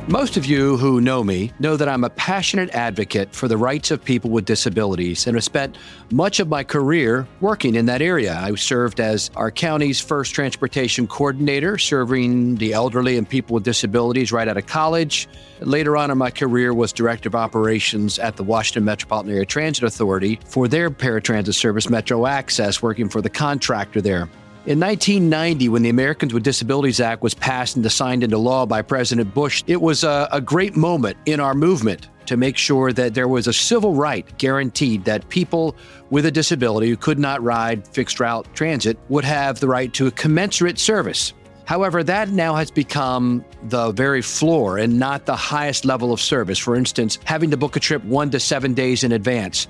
Most of you who know me know that I'm a passionate advocate for the rights of people with disabilities and have spent much of my career working in that area. I served as our county's first transportation coordinator, serving the elderly and people with disabilities right out of college. Later on in my career was director of operations at the Washington Metropolitan Area Transit Authority for their paratransit service, Metro Access, working for the contractor there. In 1990, when the Americans with Disabilities Act was passed and signed into law by President Bush, it was a great moment in our movement to make sure that there was a civil right guaranteed that people with a disability who could not ride fixed route transit would have the right to a commensurate service. However, that now has become the very floor and not the highest level of service. For instance, having to book a trip 1 to 7 days in advance,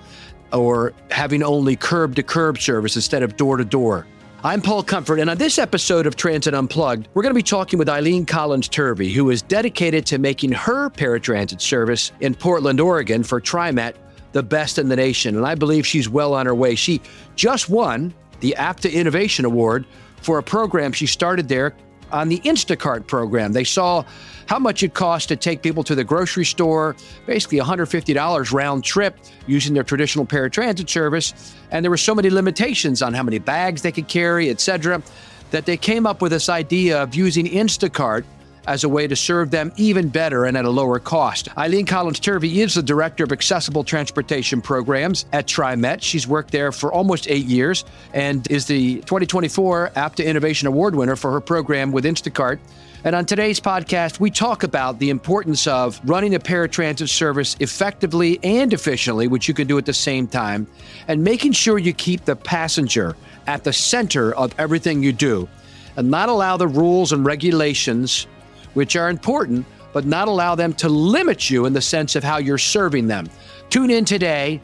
or having only curb-to-curb service instead of door-to-door. I'm Paul Comfort, and on this episode of Transit Unplugged, we're going to be talking with Eileen Collins Turvey, who is dedicated to making her paratransit service in Portland, Oregon for TriMet's the best in the nation. And I believe she's well on her way. She just won the APTA Innovation Award for a program she started there on the Instacart program. They saw how much it cost to take people to the grocery store, basically $150 round trip using their traditional paratransit service. And there were so many limitations on how many bags they could carry, et cetera, that they came up with this idea of using Instacart as a way to serve them even better and at a lower cost. Eileen Collins Turvey is the Director of Accessible Transportation Programs at TriMet's. She's worked there for almost 8 years and is the 2024 APTA Innovation Award winner for her program with Instacart. And on today's podcast, we talk about the importance of running a paratransit service effectively and efficiently, which you can do at the same time, and making sure you keep the passenger at the center of everything you do, and not allow the rules and regulations, which are important, but not allow them to limit you in the sense of how you're serving them. Tune in today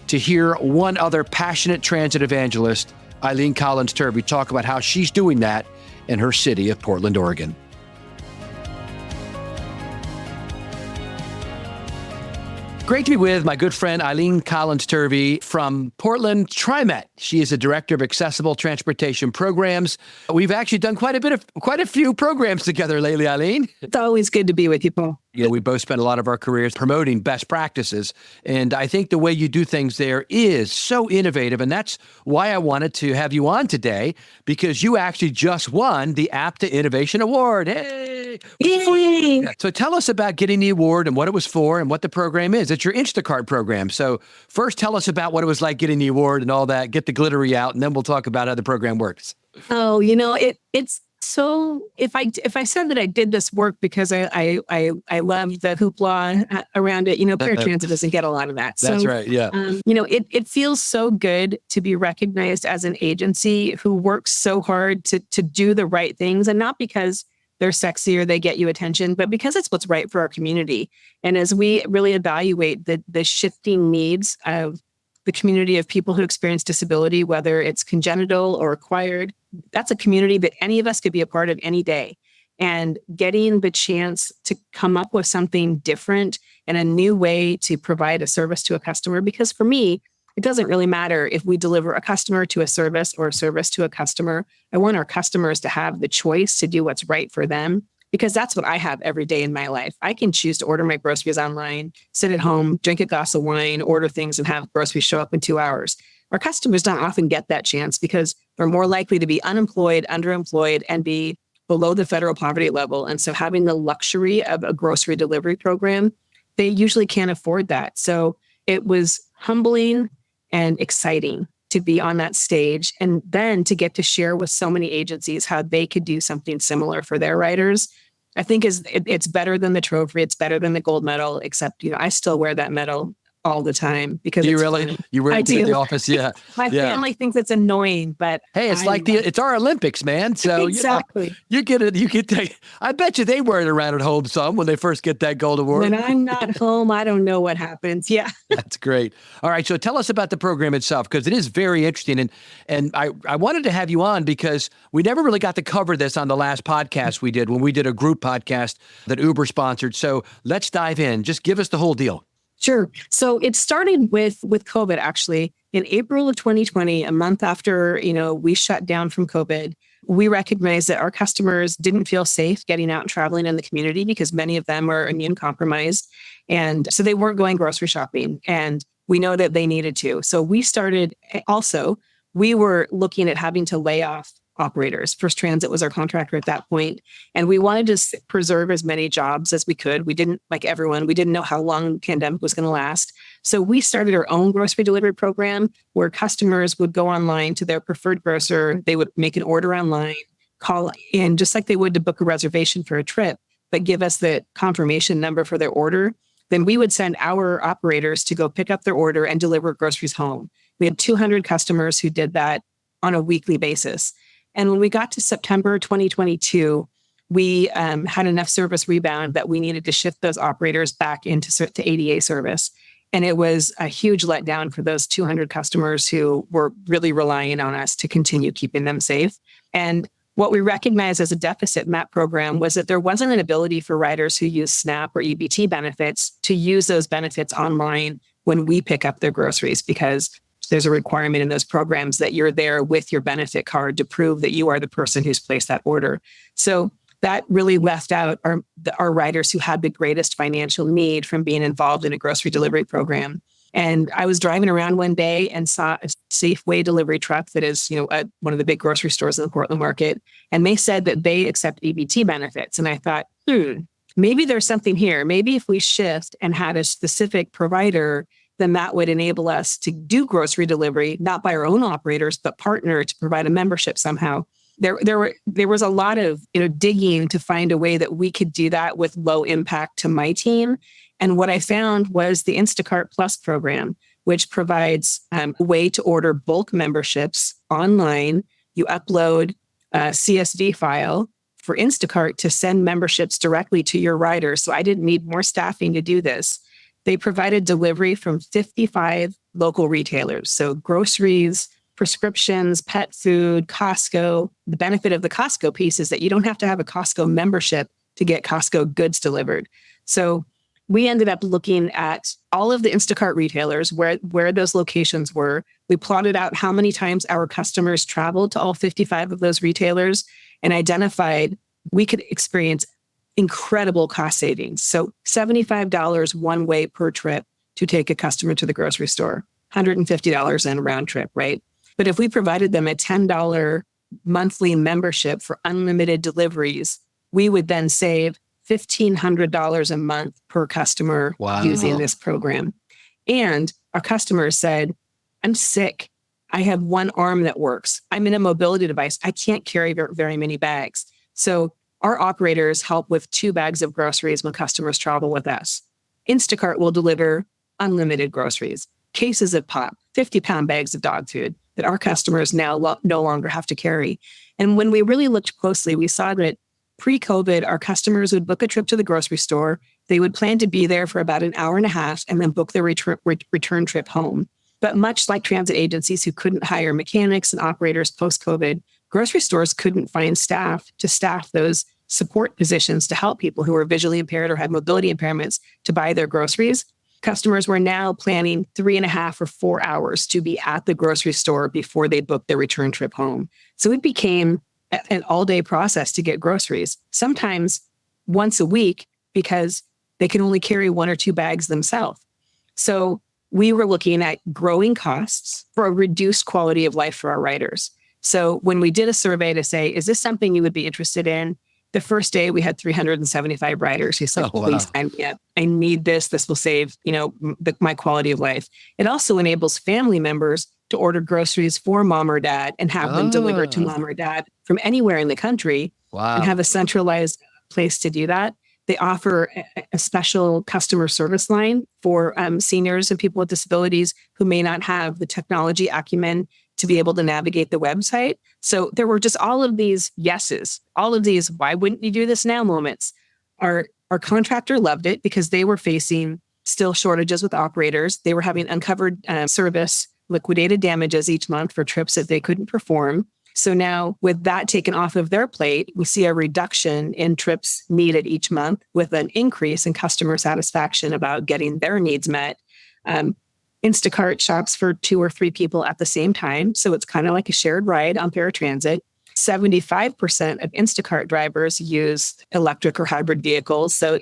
to hear one other passionate transit evangelist, Eileen Collins Turvey, talk about how she's doing that in her city of Portland, Oregon. Great to be with my good friend Eileen Collins Turvey from Portland, TriMet's. She is the Director of Accessible Transportation Programs. We've actually done quite a few programs together lately, Eileen. It's always good to be with you, Paul. Yeah, we both spent a lot of our careers promoting best practices. And I think the way you do things there is so innovative. And that's why I wanted to have you on today, because you actually just won the APTA Innovation Award. Hey! Yay! So tell us about getting the award and what it was for and what the program is. It's your Instacart program. So first tell us about what it was like getting the award and all that. Get the glittery out, and then we'll talk about how the program works. Oh, it's so if I said that I did this work because I love the hoopla around it, paratransit doesn't get a lot of that. That's so, right. Yeah. It feels so good to be recognized as an agency who works so hard to do the right things, and not because they're sexy or they get you attention, but because it's what's right for our community. And as we really evaluate the shifting needs of the community of people who experience disability, whether it's congenital or acquired, that's a community that any of us could be a part of any day. And getting the chance to come up with something different and a new way to provide a service to a customer, because for me, it doesn't really matter if we deliver a customer to a service or a service to a customer. I want our customers to have the choice to do what's right for them, because that's what I have every day in my life. I can choose to order my groceries online, sit at home, drink a glass of wine, order things, and have groceries show up in 2 hours. Our customers don't often get that chance because they're more likely to be unemployed, underemployed, and be below the federal poverty level. And so having the luxury of a grocery delivery program, they usually can't afford that. So it was humbling and exciting to be on that stage, and then to get to share with so many agencies how they could do something similar for their riders. I think it's better than the trophy. It's better than the gold medal, except, I still wear that medal all the time because do you really? Fun. You wear it to the office? Yeah. My family thinks it's annoying, but hey, it's it's our Olympics, man. So exactly. You get it. You get to, I bet you they wear it around at home some when they first get that gold award. When I'm not home, I don't know what happens. Yeah. That's great. All right. So tell us about the program itself, because it is very interesting. And I wanted to have you on because we never really got to cover this on the last podcast we did when we did a group podcast that Uber sponsored. So let's dive in. Just give us the whole deal. Sure. So it started with COVID, actually. In April of 2020, a month after, we shut down from COVID, we recognized that our customers didn't feel safe getting out and traveling in the community because many of them are immune compromised. And so they weren't going grocery shopping. And we know that they needed to. So we started also, we were looking at having to lay off operators. First Transit was our contractor at that point, and we wanted to preserve as many jobs as we could. We didn't, like everyone, we didn't know how long the pandemic was going to last. So we started our own grocery delivery program where customers would go online to their preferred grocer. They would make an order online, call in just like they would to book a reservation for a trip, but give us the confirmation number for their order. Then we would send our operators to go pick up their order and deliver groceries home. We had 200 customers who did that on a weekly basis. And when we got to September 2022, we had enough service rebound that we needed to shift those operators back into ADA service. And it was a huge letdown for those 200 customers who were really relying on us to continue keeping them safe. And what we recognized as a deficit in that program was that there wasn't an ability for riders who use SNAP or EBT benefits to use those benefits online when we pick up their groceries, because there's a requirement in those programs that you're there with your benefit card to prove that you are the person who's placed that order. So that really left out our riders who had the greatest financial need from being involved in a grocery delivery program. And I was driving around one day and saw a Safeway delivery truck that is, at one of the big grocery stores in the Portland market. And they said that they accept EBT benefits. And I thought, maybe there's something here. Maybe if we shift and had a specific provider, then that would enable us to do grocery delivery, not by our own operators, but partner to provide a membership somehow. There was a lot of digging to find a way that we could do that with low impact to my team. And what I found was the Instacart Plus program, which provides a way to order bulk memberships online. You upload a CSV file for Instacart to send memberships directly to your riders. So I didn't need more staffing to do this. They provided delivery from 55 local retailers. So groceries, prescriptions, pet food, Costco. The benefit of the Costco piece is that you don't have to have a Costco membership to get Costco goods delivered. So we ended up looking at all of the Instacart retailers, where those locations were. We plotted out how many times our customers traveled to all 55 of those retailers and identified we could experience incredible cost savings. So $75 one way per trip to take a customer to the grocery store, $150 in a round trip, right? But if we provided them a $10 monthly membership for unlimited deliveries, we would then save $1,500 a month per customer using this program. And our customers said, I'm sick. I have one arm that works. I'm in a mobility device. I can't carry very many bags. So our operators help with 2 bags of groceries when customers travel with us. Instacart will deliver unlimited groceries, cases of pop, 50-pound bags of dog food that our customers now no longer have to carry. And when we really looked closely, we saw that pre-COVID, our customers would book a trip to the grocery store. They would plan to be there for about an hour and a half and then book their return trip home. But much like transit agencies who couldn't hire mechanics and operators post-COVID, grocery stores couldn't find staff to staff those support positions to help people who were visually impaired or had mobility impairments to buy their groceries. Customers were now planning 3.5 or 4 hours to be at the grocery store before they booked their return trip home. So it became an all-day process to get groceries, sometimes once a week because they can only carry 1 or 2 bags themselves. So we were looking at growing costs for a reduced quality of life for our riders. So when we did a survey to say, is this something you would be interested in? The first day we had 375 riders who said, please sign me up. I need this. This will save, my quality of life. It also enables family members to order groceries for mom or dad and have them delivered to mom or dad from anywhere in the country and have a centralized place to do that. They offer a special customer service line for seniors and people with disabilities who may not have the technology acumen to be able to navigate the website. So there were just all of these yeses, all of these, why wouldn't you do this now moments? Our contractor loved it because they were facing still shortages with operators. They were having uncovered service, liquidated damages each month for trips that they couldn't perform. So now with that taken off of their plate, we see a reduction in trips needed each month with an increase in customer satisfaction about getting their needs met. Instacart shops for 2 or 3 people at the same time. So it's kind of like a shared ride on Paratransit. 75% of Instacart drivers use electric or hybrid vehicles, so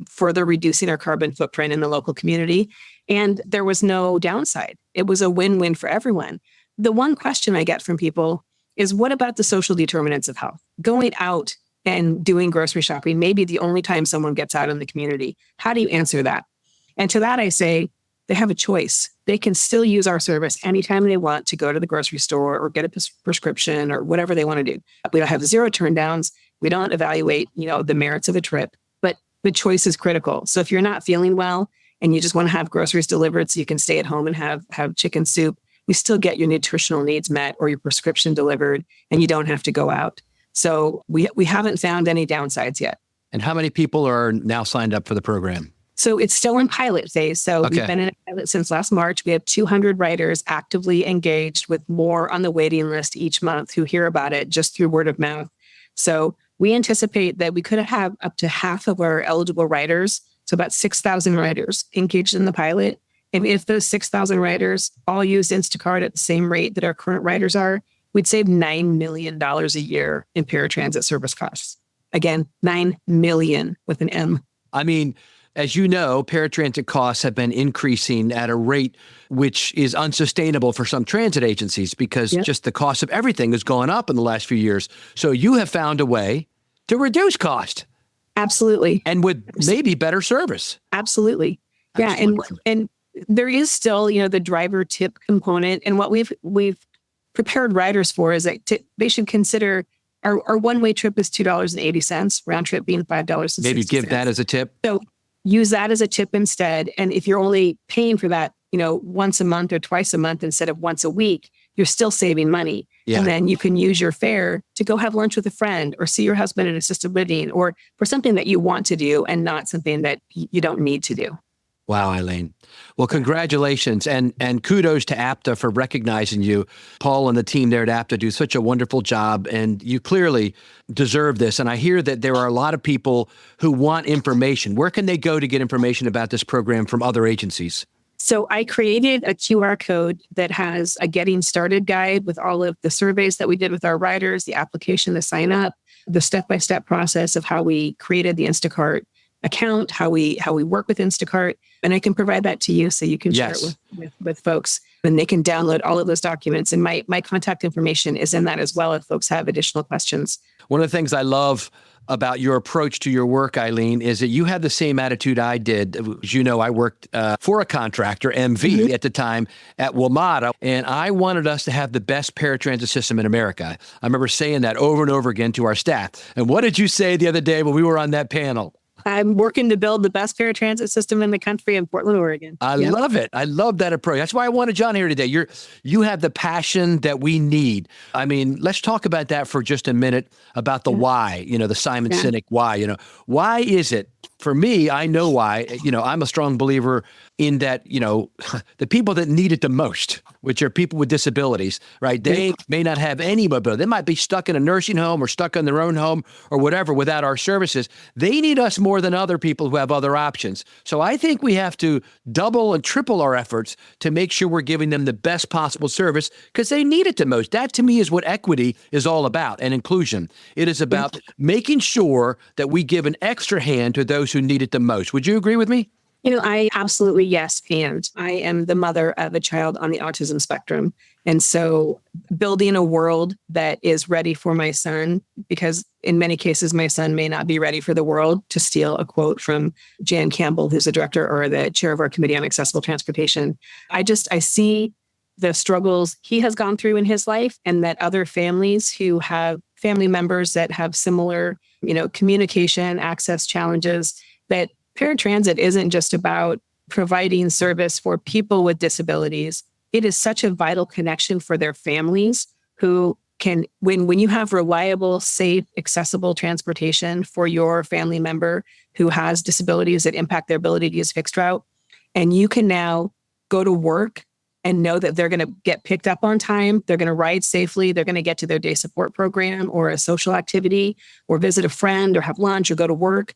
further reducing our carbon footprint in the local community. And there was no downside. It was a win-win for everyone. The one question I get from people is, what about the social determinants of health? Going out and doing grocery shopping may be the only time someone gets out in the community. How do you answer that? And to that, I say, they have a choice. They can still use our service anytime they want to go to the grocery store or get a prescription or whatever they want to do. We don't have zero turndowns. We don't evaluate, the merits of a trip, but the choice is critical. So if you're not feeling well and you just want to have groceries delivered so you can stay at home and have chicken soup, we still get your nutritional needs met or your prescription delivered, and you don't have to go out. So we haven't found any downsides yet. And how many people are now signed up for the program? So it's still in pilot phase. So We've been in a pilot since last March. We have 200 riders actively engaged, with more on the waiting list each month who hear about it just through word of mouth. So we anticipate that we could have up to half of our eligible riders, so about 6,000 riders, engaged in the pilot. And if those 6,000 riders all use Instacart at the same rate that our current riders are, we'd save $9 million a year in paratransit service costs. Again, $9 million with an M. I mean, as you know, paratransit costs have been increasing at a rate which is unsustainable for some transit agencies, because just the cost of everything has gone up in the last few years. So you have found a way to reduce cost. Absolutely. And with maybe better service. Absolutely. Yeah. And there is still, the driver tip component. And what we've prepared riders for is that they should consider our one-way trip is $2.80, round trip being $5.60. Maybe give that as a tip. So use that as a tip instead. And if you're only paying for that, once a month or twice a month instead of once a week, you're still saving money. Yeah. And then you can use your fare to go have lunch with a friend or see your husband in assisted living, or for something that you want to do and not something that you don't need to do. Wow, Eileen. Well, congratulations and kudos to APTA for recognizing you. Paul and the team there at APTA do such a wonderful job, and you clearly deserve this. And I hear that there are a lot of people who want information. Where can they go to get information about this program from other agencies? So I created a QR code that has a getting started guide with all of the surveys that we did with our riders, the application to sign up, the step-by-step process of how we created the Instacart account, how we work with Instacart. And I can provide that to you so you can share it with folks, and they can download all of those documents. And my contact information is in that as well if folks have additional questions. One of the things I love about your approach to your work, Eileen, is that you have the same attitude I did. As you know, I worked for a contractor, MV, at the time at WMATA, and I wanted us to have the best paratransit system in America. I remember saying that over and over again to our staff. And what did you say the other day when we were on that panel? I'm working to build the best paratransit system in the country in Portland, Oregon. I love it. I love that approach. That's why I wanted John here today. You have the passion that we need. I mean, let's talk about that for just a minute, about the why, the Simon Sinek why. Why is it? For me, I know why. I'm a strong believer in that, the people that need it the most, which are people with disabilities, right? They may not have any mobility. They might be stuck in a nursing home or stuck in their own home or whatever without our services. They need us more than other people who have other options. So I think we have to double and triple our efforts to make sure we're giving them the best possible service, because they need it the most. That, to me, is what equity is all about, and inclusion. It is about making sure that we give an extra hand to those who need it the most. Would you agree with me? I absolutely, yes. And I am the mother of a child on the autism spectrum. And so building a world that is ready for my son, because in many cases, my son may not be ready for the world, to steal a quote from Jan Campbell, who's the director or the chair of our Committee on Accessible Transportation. I see the struggles he has gone through in his life, and that other families who have family members that have similar, communication, access challenges, that paratransit isn't just about providing service for people with disabilities. It is such a vital connection for their families who can, when you have reliable, safe, accessible transportation for your family member who has disabilities that impact their ability to use fixed route, and you can now go to work and know that they're going to get picked up on time, they're going to ride safely, they're going to get to their day support program or a social activity or visit a friend or have lunch or go to work.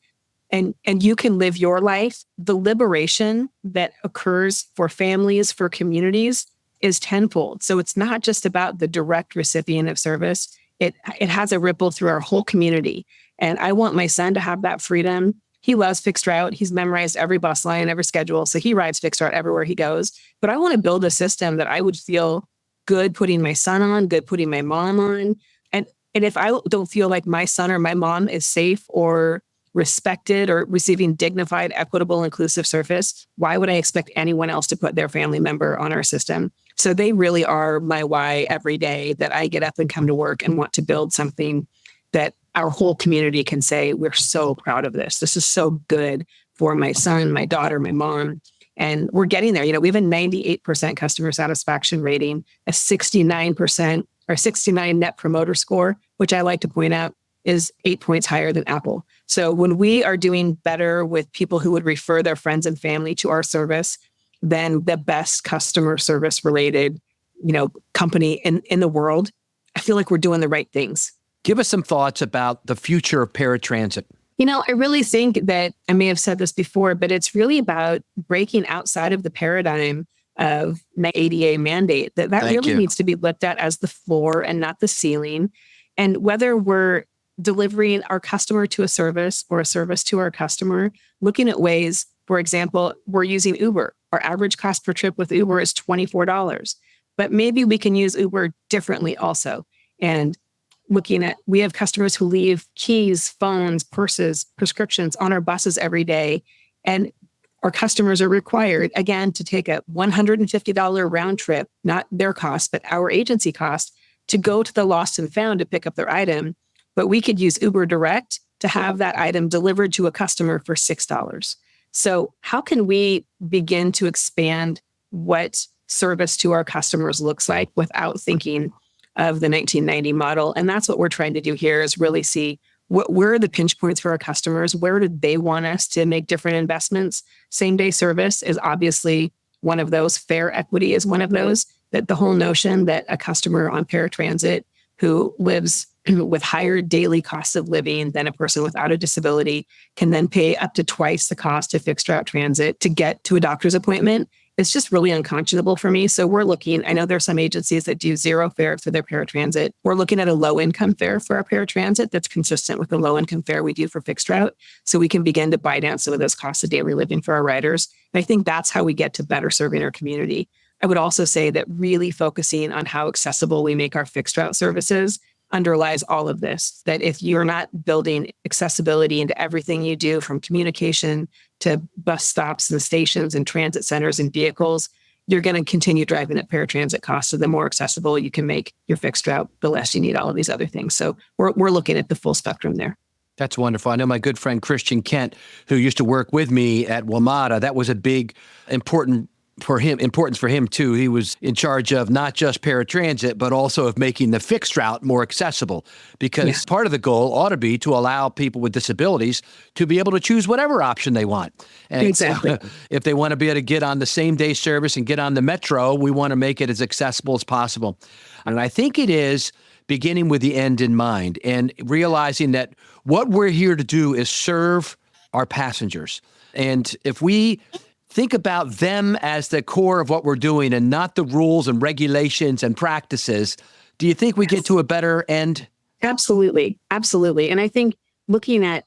And you can live your life. The liberation that occurs for families, for communities, is tenfold. So it's not just about the direct recipient of service. it has a ripple through our whole community. And I want my son to have that freedom. He loves fixed route. He's memorized every bus line, every schedule. So he rides fixed route everywhere he goes. But I want to build a system that I would feel good putting my son on, good putting my mom on. And if I don't feel like my son or my mom is safe or respected or receiving dignified, equitable, inclusive service, why would I expect anyone else to put their family member on our system? So they really are my why every day that I get up and come to work and want to build something that our whole community can say, we're so proud of this. This is so good for my son, my daughter, my mom. And we're getting there. We have a 98% customer satisfaction rating, a 69% or 69 net promoter score, which I like to point out is 8 points higher than Apple. So when we are doing better with people who would refer their friends and family to our service, then the best customer service related, company in the world, I feel like we're doing the right things. Give us some thoughts about the future of paratransit. I really think that I may have said this before, but it's really about breaking outside of the paradigm of the ADA mandate. That really needs to be looked at as the floor and not the ceiling. And whether we're delivering our customer to a service or a service to our customer, looking at ways, for example, we're using Uber. Our average cost per trip with Uber is $24, but maybe we can use Uber differently also. And looking at, we have customers who leave keys, phones, purses, prescriptions on our buses every day. And our customers are required, again, to take a $150 round trip, not their cost, but our agency cost, to go to the lost and found to pick up their item. But we could use Uber Direct to have that item delivered to a customer for $6. So how can we begin to expand what service to our customers looks like without thinking of the 1990 model? And that's what we're trying to do here, is really see where are the pinch points for our customers? Where do they want us to make different investments? Same day service is obviously one of those. Fare equity is one of those. That the whole notion that a customer on paratransit who lives with higher daily costs of living than a person without a disability can then pay up to twice the cost of fixed route transit to get to a doctor's appointment. It's just really unconscionable for me. So we're looking, I know there are some agencies that do zero fare for their paratransit. We're looking at a low income fare for our paratransit that's consistent with the low income fare we do for fixed route. So we can begin to buy down some of those costs of daily living for our riders. And I think that's how we get to better serving our community. I would also say that really focusing on how accessible we make our fixed route services underlies all of this. That if you're not building accessibility into everything you do, from communication to bus stops and stations and transit centers and vehicles, you're going to continue driving up paratransit costs. So the more accessible you can make your fixed route, the less you need all of these other things. So we're looking at the full spectrum there. That's wonderful. I know my good friend Christian Kent, who used to work with me at WMATA, that was a big, importance for him too. He was in charge of not just paratransit, but also of making the fixed route more accessible, because part of the goal ought to be to allow people with disabilities to be able to choose whatever option they want. And exactly. If they want to be able to get on the same day service and get on the metro, we want to make it as accessible as possible. And I think it is beginning with the end in mind and realizing that what we're here to do is serve our passengers. And if we think about them as the core of what we're doing and not the rules and regulations and practices, do you think we get to a better end? Absolutely. Absolutely. And I think looking at,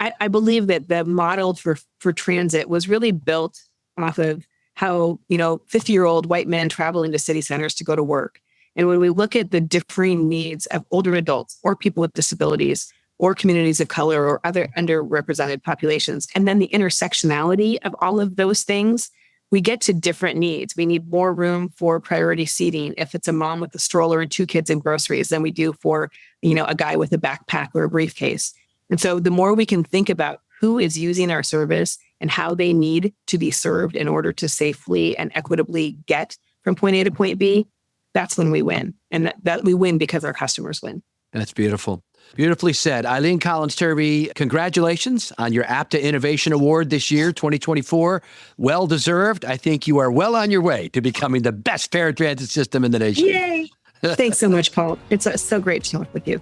I believe that the model for transit was really built off of how, 50-year-old white men traveling to city centers to go to work. And when we look at the differing needs of older adults or people with disabilities or communities of color or other underrepresented populations, and then the intersectionality of all of those things, we get to different needs. We need more room for priority seating if it's a mom with a stroller and 2 kids and groceries than we do for, a guy with a backpack or a briefcase. And so the more we can think about who is using our service and how they need to be served in order to safely and equitably get from point A to point B, that's when we win. And that we win because our customers win. That's beautiful. Beautifully said. Eileen Collins Turvey, congratulations on your APTA Innovation Award this year, 2024. Well deserved. I think you are well on your way to becoming the best paratransit system in the nation. Yay! Thanks so much, Paul. It's so great to talk with you.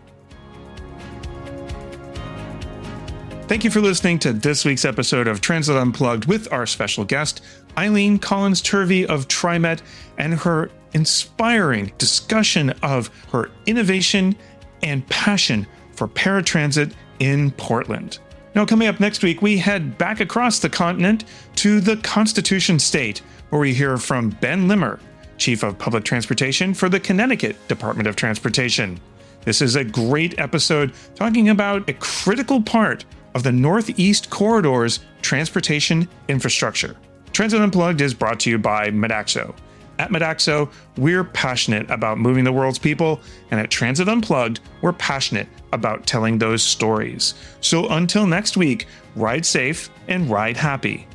Thank you for listening to this week's episode of Transit Unplugged with our special guest, Eileen Collins Turvey of TriMet, and her inspiring discussion of her innovation and passion for paratransit in Portland. Now, coming up next week, we head back across the continent to the Constitution State, where we hear from Ben Limmer, Chief of Public Transportation for the Connecticut Department of Transportation. This is a great episode talking about a critical part of the Northeast Corridor's transportation infrastructure. Transit Unplugged is brought to you by Modaxo. At Modaxo, we're passionate about moving the world's people, and at Transit Unplugged, we're passionate about telling those stories. So until next week, ride safe and ride happy.